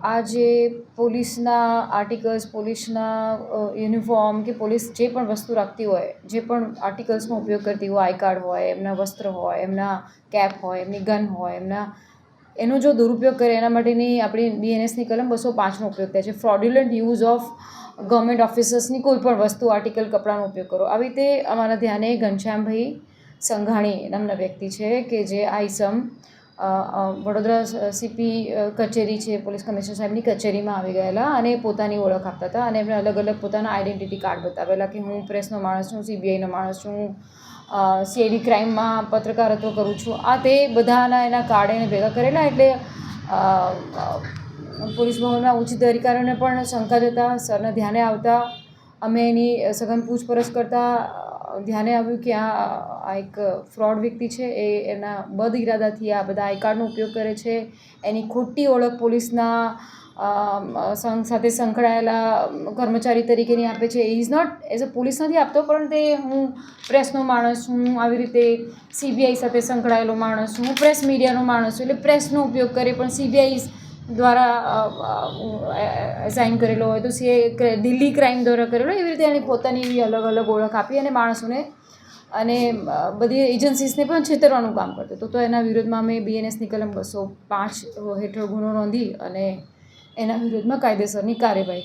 આ જે પોલીસના આર્ટિકલ્સ, પોલીસના યુનિફોર્મ કે પોલીસ જે પણ વસ્તુ રાખતી હોય, જે પણ આર્ટિકલ્સનો ઉપયોગ કરતી હોય, આઈ કાર્ડ હોય, એમના વસ્ત્ર હોય, એમના કેપ હોય, એમની ગન હોય, એનો જો દુરુપયોગ કરે એના માટેની આપણી BNSની કલમ 205નો ઉપયોગ થાય છે. ફ્રોડ્યુલન્ટ યુઝ ઓફ ગવર્મેન્ટ ઓફિસર્સની કોઈ પણ વસ્તુ, આર્ટિકલ, કપડાનો ઉપયોગ કરો. આવી રીતે અમારા ધ્યાને ઘનશ્યામભાઈ સંઘાણી નામના વ્યક્તિ છે કે જે આ ઇસમ વડોદરા CP કચેરી છે, પોલીસ કમિશનર સાહેબની કચેરીમાં આવી ગયેલા અને પોતાની ઓળખ આપતા હતા અને એમણે અલગ અલગ પોતાના આઈડેન્ટિટી કાર્ડ બતાવેલા કે હું પ્રેસનો માણસ છું, CBIનો માણસ છું, CID ક્રાઇમમાં પત્રકારત્વ કરું છું. આ તે બધાના એના કાર્ડ એને ભેગા કરેલા. એટલે પોલીસ ભવનના ઉચ્ચ અધિકારીઓને પણ શંકા જતા સરને ધ્યાને આવતા અમે એની સઘન પૂછપરછ કરતાં ધ્યાને આવ્યું કે આ એક ફ્રોડ વ્યક્તિ છે. એ એના બદ ઇરાદાથી આ બધા આઈ કાર્ડનો ઉપયોગ કરે છે. એની ખોટી ઓળખ પોલીસના સંઘ સાથે સંકળાયેલા કર્મચારી તરીકેની આપે છે. Is not as a police નથી આપતો, પણ તે હું પ્રેસનો માણસ છું, આવી રીતે CBI સાથે સંકળાયેલો માણસ છું, હું પ્રેસ મીડિયાનો માણસ છું. એટલે પ્રેસનો ઉપયોગ કરે પણ CBI દ્વારા સાઇન કરેલો હોય તો દિલ્હી ક્રાઇમ દ્વારા કરેલો, એવી રીતે એની પોતાની અલગ અલગ ઓળખ આપી અને માણસોને અને બધી એજન્સીસને પણ છેતરવાનું કામ કરતો હતો. તો એના વિરુદ્ધમાં અમે BNSની કલમ 205 હેઠળ ગુનો નોંધી અને એના વિરુદ્ધમાં કાયદેસરની કાર્યવાહી કરી.